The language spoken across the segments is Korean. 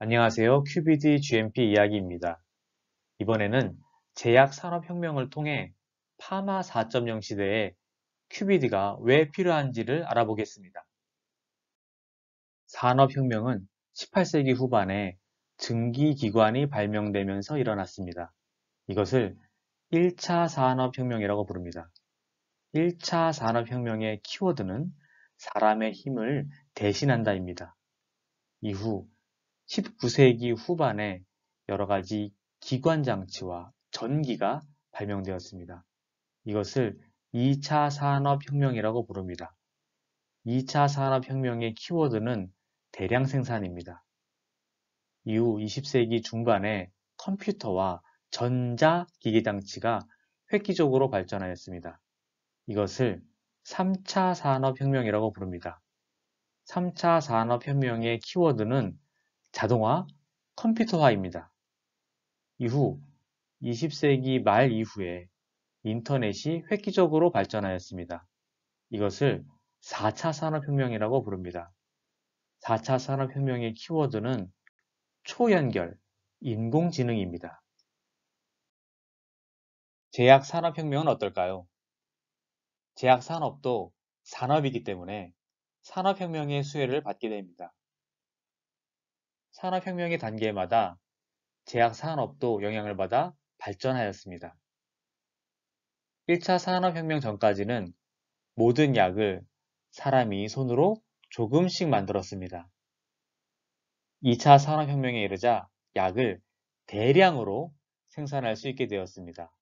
안녕하세요. QBD GMP 이야기입니다. 이번에는 제약산업혁명을 통해 파마 4.0 시대에 QBD가 왜 필요한지를 알아보겠습니다. 산업혁명은 18세기 후반에 증기기관이 발명되면서 일어났습니다. 이것을 1차 산업혁명이라고 부릅니다. 1차 산업혁명의 키워드는 사람의 힘을 대신한다입니다. 이후 19세기 후반에 여러 가지 기관 장치와 전기가 발명되었습니다. 이것을 2차 산업혁명이라고 부릅니다. 2차 산업혁명의 키워드는 대량 생산입니다. 이후 20세기 중반에 컴퓨터와 전자기기 장치가 획기적으로 발전하였습니다. 이것을 3차 산업혁명이라고 부릅니다. 3차 산업혁명의 키워드는 자동화, 컴퓨터화입니다. 이후 20세기 말 이후에 인터넷이 획기적으로 발전하였습니다. 이것을 4차 산업혁명이라고 부릅니다. 4차 산업혁명의 키워드는 초연결, 인공지능입니다. 제약산업혁명은 어떨까요? 제약산업도 산업이기 때문에 산업혁명의 수혜를 받게 됩니다. 산업혁명의 단계마다 제약산업도 영향을 받아 발전하였습니다. 1차 산업혁명 전까지는 모든 약을 사람이 손으로 조금씩 만들었습니다. 2차 산업혁명에 이르자 약을 대량으로 생산할 수 있게 되었습니다.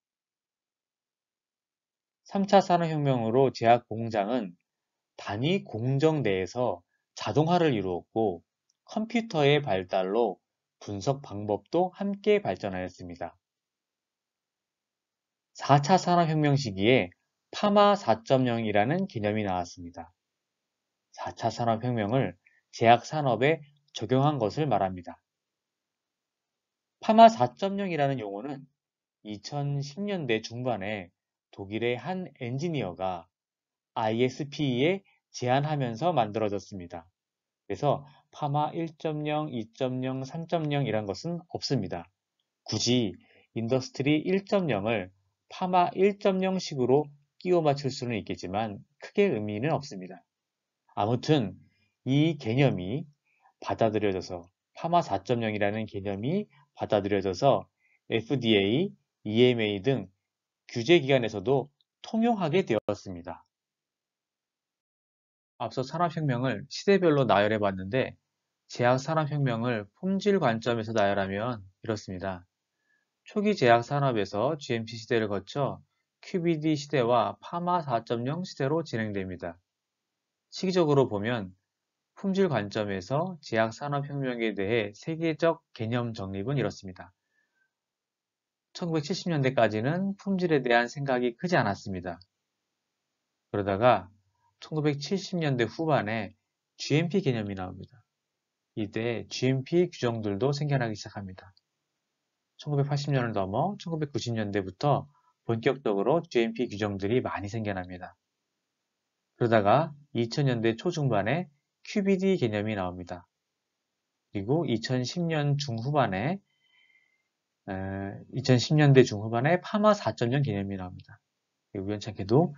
3차 산업혁명으로 제약 공장은 단위 공정 내에서 자동화를 이루었고 컴퓨터의 발달로 분석 방법도 함께 발전하였습니다. 4차 산업혁명 시기에 파마 4.0이라는 개념이 나왔습니다. 4차 산업혁명을 제약산업에 적용한 것을 말합니다. 파마 4.0이라는 용어는 2010년대 중반에 독일의 한 엔지니어가 ISP에 제안하면서 만들어졌습니다. 그래서 파마 1.0, 2.0, 3.0이란 것은 없습니다. 굳이 인더스트리 1.0을 파마 1.0식으로 끼워 맞출 수는 있겠지만 크게 의미는 없습니다. 아무튼 이 개념이 받아들여져서 파마 4.0이라는 개념이 받아들여져서 FDA, EMA 등 규제기관에서도 통용하게 되었습니다. 앞서 산업혁명을 시대별로 나열해 봤는데 제약산업혁명을 품질 관점에서 나열하면 이렇습니다. 초기 제약산업에서 GMP 시대를 거쳐 QBD 시대와 파마 4.0 시대로 진행됩니다. 시기적으로 보면 품질 관점에서 제약산업혁명에 대해 세계적 개념 정립은 이렇습니다. 1970년대까지는 품질에 대한 생각이 크지 않았습니다. 그러다가 1970년대 후반에 GMP 개념이 나옵니다. 이때 GMP 규정들도 생겨나기 시작합니다. 1980년을 넘어 1990년대부터 본격적으로 GMP 규정들이 많이 생겨납니다. 그러다가 2000년대 초중반에 QBD 개념이 나옵니다. 그리고 2010년대 중후반에 파마 4.0 개념이 나옵니다. 우연찮게도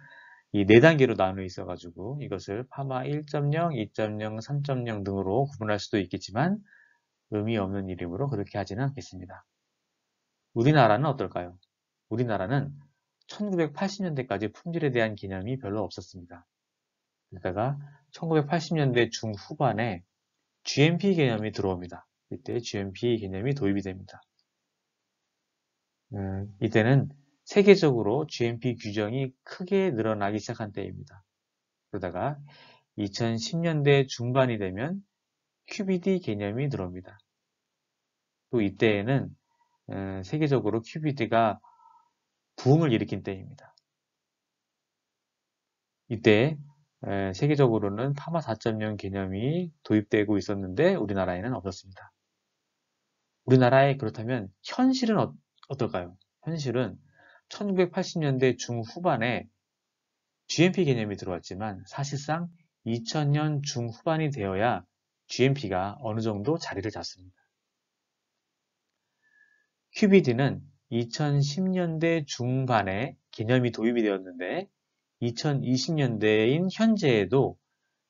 이 4단계로 나누어 있어가지고 이것을 파마 1.0, 2.0, 3.0 등으로 구분할 수도 있겠지만 의미 없는 이름으로 그렇게 하지는 않겠습니다. 우리나라는 어떨까요? 우리나라는 1980년대까지 품질에 대한 개념이 별로 없었습니다. 그러다가 1980년대 중후반에 GMP 개념이 들어옵니다. 이때 GMP 개념이 도입이 됩니다. 이때는 세계적으로 GMP 규정이 크게 늘어나기 시작한 때입니다. 그러다가 2010년대 중반이 되면 QBD 개념이 들어옵니다. 또 이때에는 세계적으로 QBD가 부흥을 일으킨 때입니다. 이때 세계적으로는 파마 4.0 개념이 도입되고 있었는데 우리나라에는 없었습니다. 우리나라에 그렇다면 현실은 어떨까요? 현실은 1980년대 중후반에 GMP 개념이 들어왔지만 사실상 2000년 중후반이 되어야 GMP가 어느 정도 자리를 잡습니다. QBD는 2010년대 중반에 개념이 도입이 되었는데 2020년대인 현재에도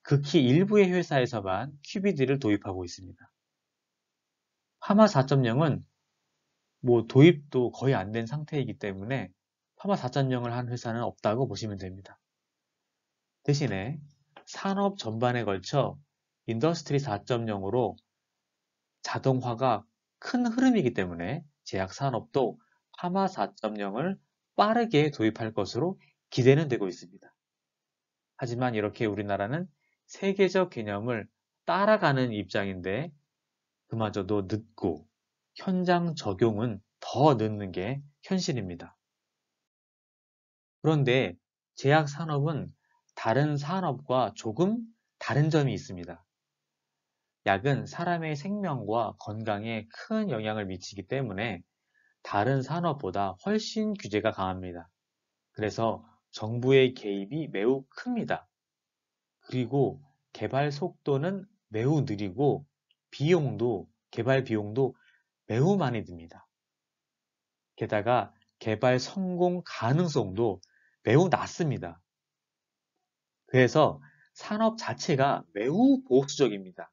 극히 일부의 회사에서만 QBD를 도입하고 있습니다. 파마 4.0은 도입도 거의 안 된 상태이기 때문에 파마 4.0을 한 회사는 없다고 보시면 됩니다. 대신에 산업 전반에 걸쳐 인더스트리 4.0으로 자동화가 큰 흐름이기 때문에 제약 산업도 파마 4.0을 빠르게 도입할 것으로 기대는 되고 있습니다. 하지만 이렇게 우리나라는 세계적 개념을 따라가는 입장인데 그마저도 늦고 현장 적용은 더 늦는 게 현실입니다. 그런데 제약 산업은 다른 산업과 조금 다른 점이 있습니다. 약은 사람의 생명과 건강에 큰 영향을 미치기 때문에 다른 산업보다 훨씬 규제가 강합니다. 그래서 정부의 개입이 매우 큽니다. 그리고 개발 속도는 매우 느리고 개발 비용도 매우 많이 듭니다. 게다가 개발 성공 가능성도 매우 낮습니다. 그래서 산업 자체가 매우 보수적입니다.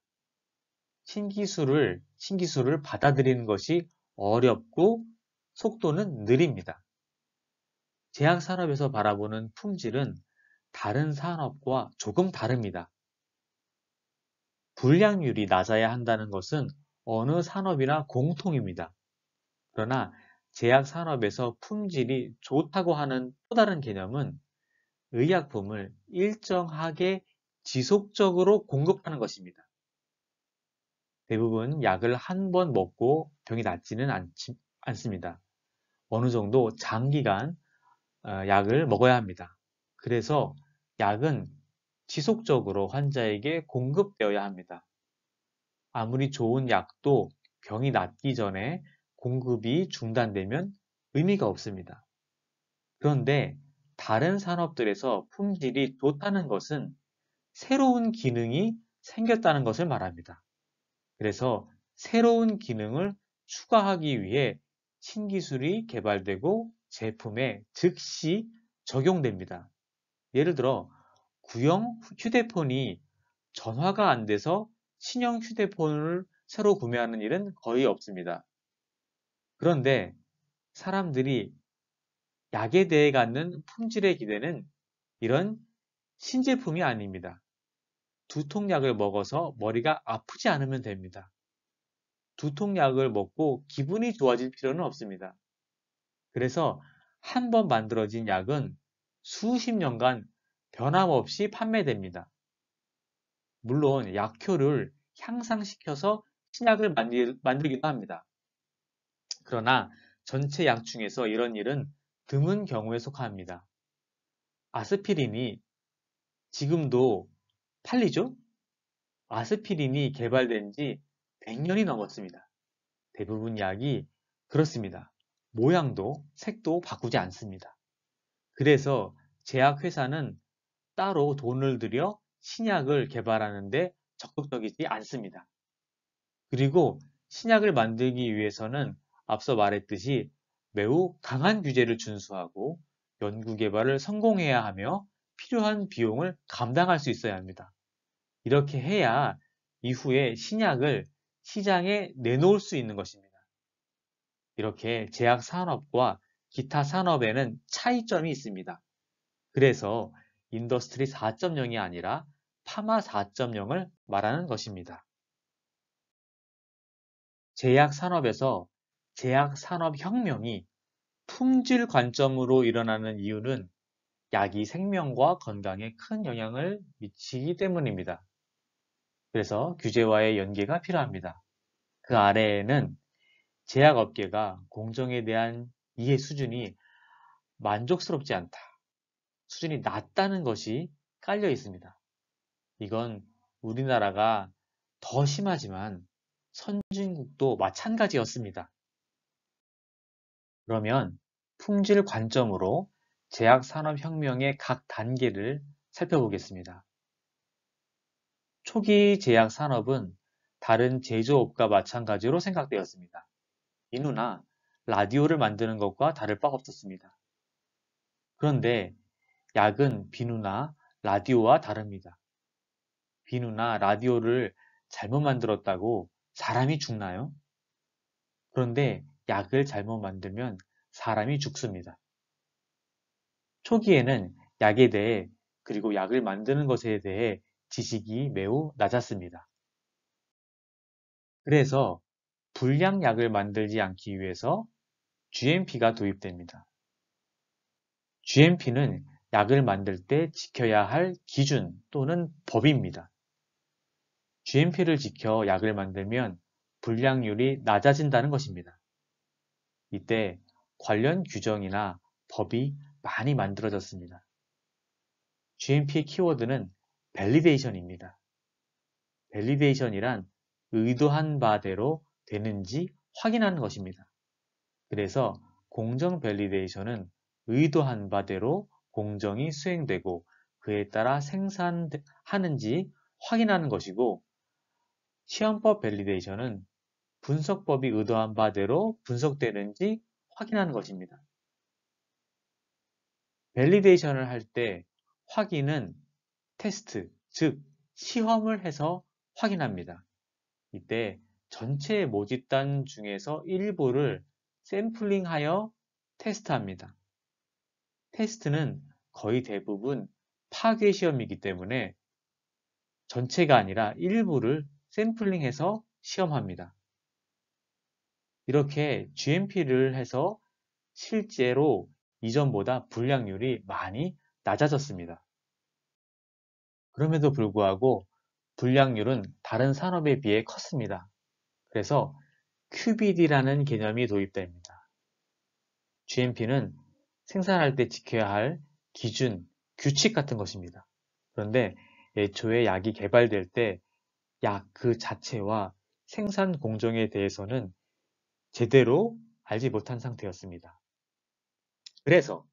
신기술을 받아들이는 것이 어렵고 속도는 느립니다. 제약 산업에서 바라보는 품질은 다른 산업과 조금 다릅니다. 불량률이 낮아야 한다는 것은 어느 산업이나 공통입니다. 그러나 제약 산업에서 품질이 좋다고 하는 또 다른 개념은 의약품을 일정하게 지속적으로 공급하는 것입니다. 대부분 약을 한 번 먹고 병이 낫지는 않습니다. 어느 정도 장기간 약을 먹어야 합니다. 그래서 약은 지속적으로 환자에게 공급되어야 합니다. 아무리 좋은 약도 병이 낫기 전에 공급이 중단되면 의미가 없습니다. 그런데 다른 산업들에서 품질이 좋다는 것은 새로운 기능이 생겼다는 것을 말합니다. 그래서 새로운 기능을 추가하기 위해 신기술이 개발되고 제품에 즉시 적용됩니다. 예를 들어 구형 휴대폰이 전화가 안 돼서 신형 휴대폰을 새로 구매하는 일은 거의 없습니다. 그런데 사람들이 약에 대해 갖는 품질의 기대는 이런 신제품이 아닙니다. 두통약을 먹어서 머리가 아프지 않으면 됩니다. 두통약을 먹고 기분이 좋아질 필요는 없습니다. 그래서 한 번 만들어진 약은 수십 년간 변함없이 판매됩니다. 물론 약효를 향상시켜서 신약을 만들기도 합니다. 그러나 전체 약 중에서 이런 일은 드문 경우에 속합니다. 아스피린이 지금도 팔리죠? 아스피린이 개발된 지 100년이 넘었습니다. 대부분 약이 그렇습니다. 모양도 색도 바꾸지 않습니다. 그래서 제약회사는 따로 돈을 들여 신약을 개발하는데 적극적이지 않습니다. 그리고 신약을 만들기 위해서는 앞서 말했듯이 매우 강한 규제를 준수하고 연구개발을 성공해야 하며 필요한 비용을 감당할 수 있어야 합니다. 이렇게 해야 이후에 신약을 시장에 내놓을 수 있는 것입니다. 이렇게 제약 산업과 기타 산업에는 차이점이 있습니다. 그래서 인더스트리 4.0이 아니라 파마 4.0을 말하는 것입니다. 제약 산업에서 제약 산업 혁명이 품질 관점으로 일어나는 이유는 약이 생명과 건강에 큰 영향을 미치기 때문입니다. 그래서 규제와의 연계가 필요합니다. 그 아래에는 제약업계가 공정에 대한 이해 수준이 만족스럽지 않다. 수준이 낮다는 것이 깔려 있습니다. 이건 우리나라가 더 심하지만 선진국도 마찬가지였습니다. 그러면 품질 관점으로 제약산업혁명의 각 단계를 살펴보겠습니다. 초기 제약산업은 다른 제조업과 마찬가지로 생각되었습니다. 인후나 라디오를 만드는 것과 다를 바 없었습니다. 그런데 약은 비누나 라디오와 다릅니다. 비누나 라디오를 잘못 만들었다고 사람이 죽나요? 그런데 약을 잘못 만들면 사람이 죽습니다. 초기에는 약에 대해 그리고 약을 만드는 것에 대해 지식이 매우 낮았습니다. 그래서 불량약을 만들지 않기 위해서 GMP가 도입됩니다. GMP는 약을 만들 때 지켜야 할 기준 또는 법입니다. GMP를 지켜 약을 만들면 불량률이 낮아진다는 것입니다. 이때 관련 규정이나 법이 많이 만들어졌습니다. GMP의 키워드는 밸리데이션입니다. 밸리데이션이란 의도한 바대로 되는지 확인하는 것입니다. 그래서 공정 밸리데이션은 의도한 바대로 공정이 수행되고 그에 따라 생산하는지 확인하는 것이고, 시험법 밸리데이션은 분석법이 의도한 바대로 분석되는지 확인하는 것입니다. 밸리데이션을 할 때 확인은 테스트, 즉 시험을 해서 확인합니다. 이때 전체 모집단 중에서 일부를 샘플링하여 테스트합니다. 테스트는 거의 대부분 파괴 시험이기 때문에 전체가 아니라 일부를 샘플링해서 시험합니다. 이렇게 GMP를 해서 실제로 이전보다 불량률이 많이 낮아졌습니다. 그럼에도 불구하고 불량률은 다른 산업에 비해 컸습니다. 그래서 QBD라는 개념이 도입됩니다. GMP는 생산할 때 지켜야 할 기준, 규칙 같은 것입니다. 그런데 애초에 약이 개발될 때 약 그 자체와 생산 공정에 대해서는 제대로 알지 못한 상태였습니다. 그래서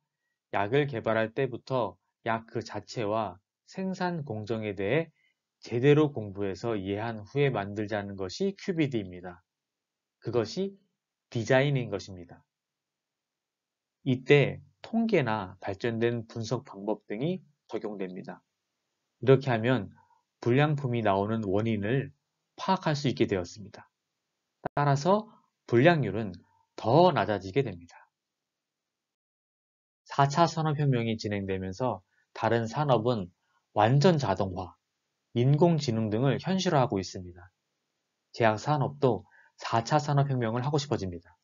약을 개발할 때부터 약 그 자체와 생산 공정에 대해 제대로 공부해서 이해한 후에 만들자는 것이 QBD입니다. 그것이 디자인인 것입니다. 이때 통계나 발전된 분석 방법 등이 적용됩니다. 이렇게 하면 불량품이 나오는 원인을 파악할 수 있게 되었습니다. 따라서 불량률은 더 낮아지게 됩니다. 4차 산업혁명이 진행되면서 다른 산업은 완전 자동화, 인공지능 등을 현실화하고 있습니다. 제약 산업도 4차 산업혁명을 하고 싶어집니다.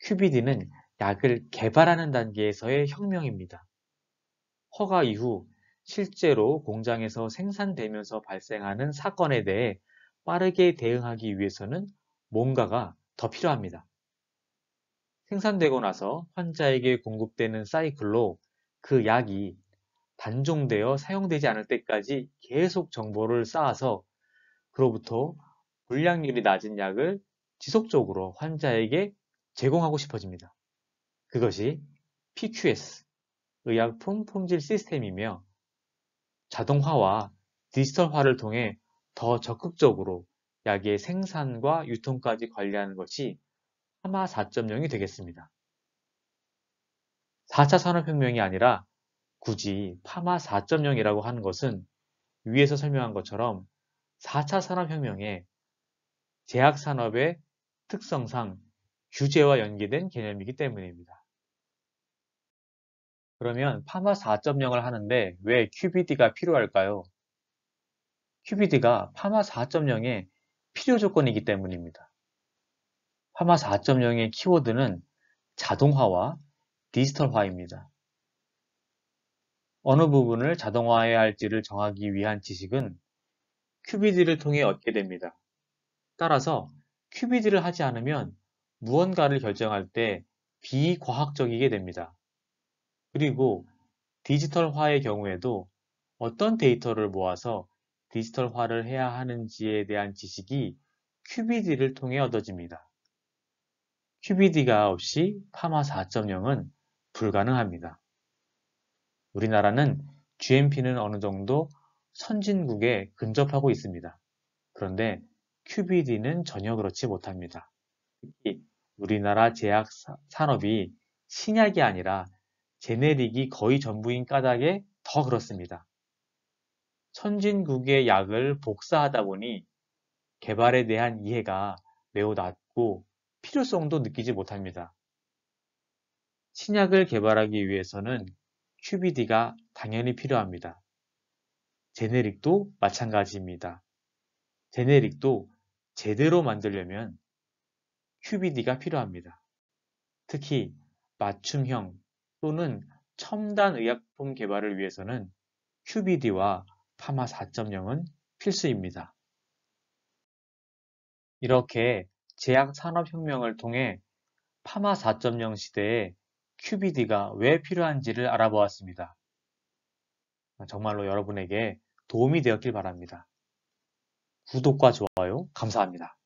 QBD는 약을 개발하는 단계에서의 혁명입니다. 허가 이후 실제로 공장에서 생산되면서 발생하는 사건에 대해 빠르게 대응하기 위해서는 뭔가가 더 필요합니다. 생산되고 나서 환자에게 공급되는 사이클로 그 약이 단종되어 사용되지 않을 때까지 계속 정보를 쌓아서 그로부터 불량률이 낮은 약을 지속적으로 환자에게 제공하고 싶어집니다. 그것이 PQS, 의약품 품질 시스템이며 자동화와 디지털화를 통해 더 적극적으로 약의 생산과 유통까지 관리하는 것이 파마 4.0이 되겠습니다. 4차 산업혁명이 아니라 굳이 파마 4.0이라고 하는 것은 위에서 설명한 것처럼 4차 산업혁명에 제약산업의 특성상 규제와 연계된 개념이기 때문입니다. 그러면 파마 4.0을 하는데 왜 QBD가 필요할까요? QBD가 파마 4.0의 필요 조건이기 때문입니다. 파마 4.0의 키워드는 자동화와 디지털화입니다. 어느 부분을 자동화해야 할지를 정하기 위한 지식은 QBD를 통해 얻게 됩니다. 따라서 QBD를 하지 않으면 무언가를 결정할 때 비과학적이게 됩니다. 그리고 디지털화의 경우에도 어떤 데이터를 모아서 디지털화를 해야 하는지에 대한 지식이 QBD를 통해 얻어집니다. QBD가 없이 파마 4.0은 불가능합니다. 우리나라는 GMP는 어느 정도 선진국에 근접하고 있습니다. 그런데 QBD는 전혀 그렇지 못합니다. 특히 우리나라 제약 산업이 신약이 아니라 제네릭이 거의 전부인 까닭에 더 그렇습니다. 선진국의 약을 복사하다 보니 개발에 대한 이해가 매우 낮고 필요성도 느끼지 못합니다. 신약을 개발하기 위해서는 QBD가 당연히 필요합니다. 제네릭도 마찬가지입니다. 제네릭도 제대로 만들려면 QBD가 필요합니다. 특히 맞춤형 또는 첨단 의약품 개발을 위해서는 QBD와 파마 4.0은 필수입니다. 이렇게 제약 산업혁명을 통해 파마 4.0 시대에 QBD가 왜 필요한지를 알아보았습니다. 정말로 여러분에게 도움이 되었길 바랍니다. 구독과 좋아요 감사합니다.